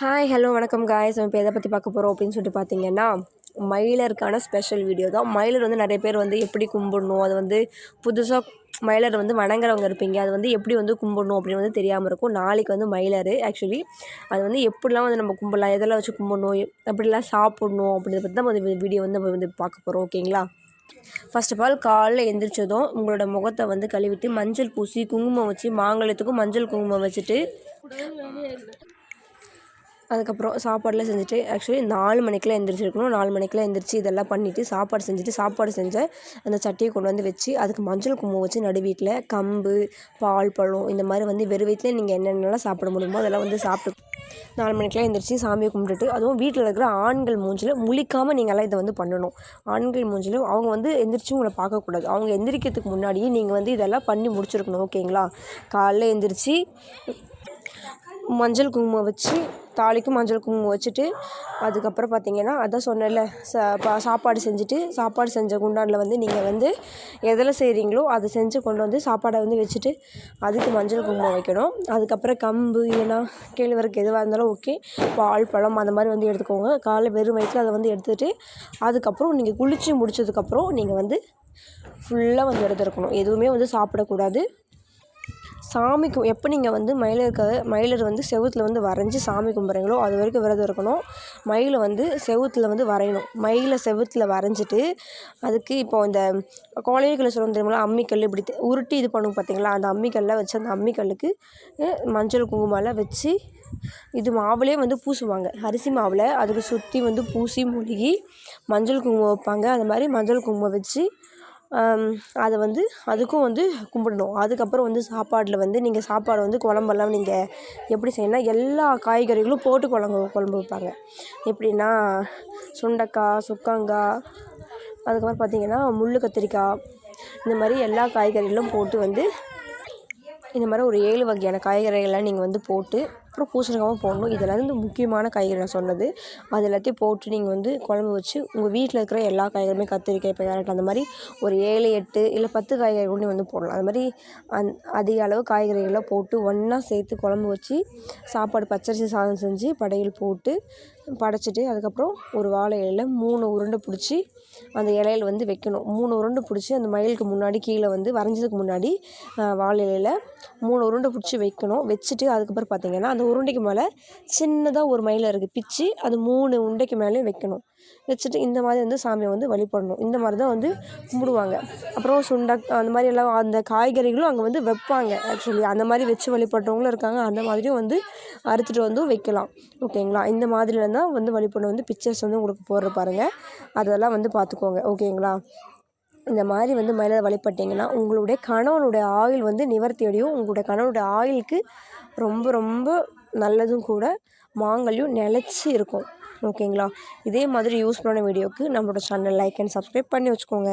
Hi hello வணக்கம் guys. நம்ம இப்போ எதை பற்றி பார்க்க போகிறோம் அப்படின்னு சொல்லிட்டு பார்த்தீங்கன்னா, மயிலருக்கான ஸ்பெஷல் வீடியோ தான். மயிலர் வந்து நிறைய பேர் வந்து எப்படி கும்பிடணும், அது வந்து புதுசாக மயிலர் வந்து வணங்குறவங்க இருப்பீங்க. அது வந்து எப்படி வந்து கும்பிடணும் அப்படின்னு வந்து தெரியாமல் இருக்கும். நாளைக்கு வந்து மயிலர் ஆக்சுவலி அது வந்து எப்படிலாம் வந்து நம்ம கும்பிடலாம், எதெல்லாம் வச்சு கும்பிடணும், எப்படிலாம் சாப்பிடணும் அப்படின்றத பற்றி தான் அந்த வீடியோ வந்து நம்ம வந்து பார்க்க போகிறோம். ஓகேங்களா? ஃபர்ஸ்ட் ஆஃப் ஆல் காலைல எந்திரிச்சதும் உங்களோட முகத்தை வந்து கழுவிட்டு மஞ்சள் பூசி குங்குமம் வச்சு, மாங்கல்யத்துக்கும் மஞ்சள் குங்குமம் வச்சுட்டு அதுக்கப்புறம் சாப்பாடெலாம் செஞ்சுட்டு ஆக்சுவலி 4 மணிக்கெலாம் எந்திரிச்சிருக்கணும். 4 மணிக்கெலாம் எந்திரிச்சு இதெல்லாம் பண்ணிவிட்டு சாப்பாடு செஞ்சுட்டு, சாப்பாடு செஞ்ச அந்த சட்டியை கொண்டு வந்து வச்சு அதுக்கு மஞ்சள் குங்குமம் வச்சு நடு வீட்டில் கம்பு, பால், பழம் இந்த மாதிரி வந்து வெறும் வயிற்றில் நீங்கள் என்னென்னலாம் சாப்பிட முடியுமோ அதெல்லாம் வந்து சாப்பிட்டு 4 மணிக்கெலாம் எந்திரிச்சு சாமியை கும்பிட்டுட்டு, அதுவும் வீட்டில் இருக்கிற ஆண்கள் மூஞ்சில் முழிக்காமல் நீங்கள்லாம் இதை வந்து பண்ணணும். ஆண்கள் மூஞ்சில் அவங்க வந்து எந்திரிச்சு உங்களை பார்க்கக்கூடாது. அவங்க எந்திரிக்கிறதுக்கு முன்னாடியே நீங்கள் வந்து இதெல்லாம் பண்ணி முடிச்சிருக்கணும். ஓகேங்களா? காலைல எந்திரிச்சு மஞ்சள் குங்குமம் வச்சு தாலிக்கும் மஞ்சள் குங்குமம் வச்சுட்டு அதுக்கப்புறம் பார்த்திங்கன்னா அதான் சொன்னேன்ல, சாப்பாடு செஞ்சுட்டு சாப்பாடு செஞ்ச குண்டானில் வந்து நீங்கள் வந்து எதில் செய்கிறீங்களோ அதை செஞ்சு கொண்டு வந்து சாப்பாடை வந்து வச்சுட்டு அதுக்கு மஞ்சள் குங்குமம் வைக்கணும். அதுக்கப்புறம் கம்பு இல்லைன்னா கேழ்வரகு எதுவாக இருந்தாலும் ஓகே, பால், பழம் அந்த மாதிரி வந்து எடுத்துக்கோங்க. காலைல வெறும் வயிற்றில் அதை வந்து எடுத்துகிட்டு அதுக்கப்புறம் நீங்கள் குளித்து முடிச்சதுக்கப்புறம் நீங்கள் வந்து ஃபுல்லாக வந்து எடுத்துருக்கணும். எதுவுமே வந்து சாப்பிடக்கூடாது. சாமிக்கு எப்போ நீங்கள் வந்து மயிலர் வந்து செவுத்தில் வந்து வரைஞ்சி சாமி கும்பிட்றீங்களோ அது வரைக்கும் விரதம் இருக்கணும். மயிலை வந்து செவுத்தில் வந்து வரையணும். மயிலை செவுத்தில் வரைஞ்சிட்டு அதுக்கு இப்போ இந்த கோழைகளை சொல்லுவோம் தெரியுமா, அம்மிக்கல் இப்படி உருட்டி இது பண்ணுவோம் பார்த்தீங்களா, அந்த அம்மிக்கல்லை வச்சு அந்த அம்மிக்கல்லுக்கு மஞ்சள் குங்குமம்லாம் வச்சு இது மாவுலேயே வந்து பூசுவாங்க. அரிசி மாவில் அதுக்கு சுற்றி வந்து பூசி மூழ்கி மஞ்சள் குங்குமம் வைப்பாங்க. அது மாதிரி மஞ்சள் குங்குமம் வச்சு அதை வந்து அதுக்கும் வந்து கும்பிடணும். அதுக்கப்புறம் வந்து சாப்பாடில் வந்து நீங்கள் சாப்பாடு வந்து குழம்பெல்லாம் நீங்கள் எப்படி செய்யணும்னா எல்லா காய்கறிகளும் போட்டு குழம்பு வைப்பாங்க. எப்படின்னா சுண்டைக்காய், சுக்காங்காய், அதுக்கப்புறம் பார்த்திங்கன்னா முள் கத்திரிக்காய், இந்த மாதிரி எல்லா காய்கறிகளும் போட்டு வந்து இந்த மாதிரி ஒரு 7 வகையான காய்கறிகள்லாம் நீங்கள் வந்து போட்டு அப்புறம் பூசணிக்காவும் போடணும். இதெல்லாம் வந்து முக்கியமான காய்கறி நான் சொன்னது. அது எல்லாத்தையும் போட்டு நீங்கள் வந்து குழம்பு வச்சு உங்கள் வீட்டில் இருக்கிற எல்லா காய்கறியுமே கத்திரிக்காய், கேரட் அந்த மாதிரி ஒரு 7, 8 இல்லை 10 காய்கறி கூட வந்து போடலாம். அது மாதிரி அதிக அளவு காய்கறிகள்லாம் போட்டு ஒன்றா சேர்த்து குழம்பு வச்சு சாப்பாடு பச்சரிசி சாதம் செஞ்சு படையல் போட்டு படைச்சிட்டு அதுக்கப்புறம் ஒரு வாழை இலையில் 3 உருண்டை பிடிச்சி அந்த இலையில் வந்து வைக்கணும். 3 உருண்டை பிடிச்சி அந்த மயிலுக்கு முன்னாடி கீழே வந்து வரைஞ்சதுக்கு முன்னாடி வாழை இலையில் 3 உருண்டை பிடிச்சி வைக்கணும். வச்சுட்டு அதுக்கப்புறம் பார்த்திங்கன்னா அந்த உருண்டைக்கு மேலே சின்னதாக ஒரு மயில் இருக்குது பிச்சு அது 3 உருண்டைக்கு மேலே வைக்கணும். வச்சுட்டு இந்த மாதிரி வந்து சாமியை வந்து வழிபடணும். இந்த மாதிரி தான் வந்து கும்பிடுவாங்க. அப்புறம் அந்த மாதிரி எல்லாம் அந்த காய்கறிகளும் அங்கே வந்து வைப்பாங்க. ஆக்சுவலி அந்த மாதிரி வச்சு வழிபடுறவங்களும் இருக்காங்க. அந்த மாதிரியும் வந்து அறுத்துட்டு வந்து வைக்கலாம். ஓகேங்களா? இந்த மாதிரிலாம் தான் வந்து வழிபட வந்து பிக்சர்ஸ் வந்து உங்களுக்கு போடுற பாருங்கள். அதெல்லாம் வந்து பார்த்துக்கோங்க. ஓகேங்களா? இந்த மாதிரி வந்து மயிலை வழிபட்டிங்கன்னா உங்களுடைய கணவனுடைய ஆயுள் வந்து நிவர்த்தி அடையும். உங்களுடைய கணவனுடைய ஆயுளுக்கு ரொம்ப ரொம்ப நல்லதும் கூட, மாங்கல்யம் நிலச்சி இருக்கும். ஓகேங்களா? இதே மாதிரி யூஸ்ஃபுல்லான வீடியோவுக்கு நம்மளோட சேனல் லைக் அண்ட் சப்ஸ்கிரைப் பண்ணி வச்சுக்கோங்க.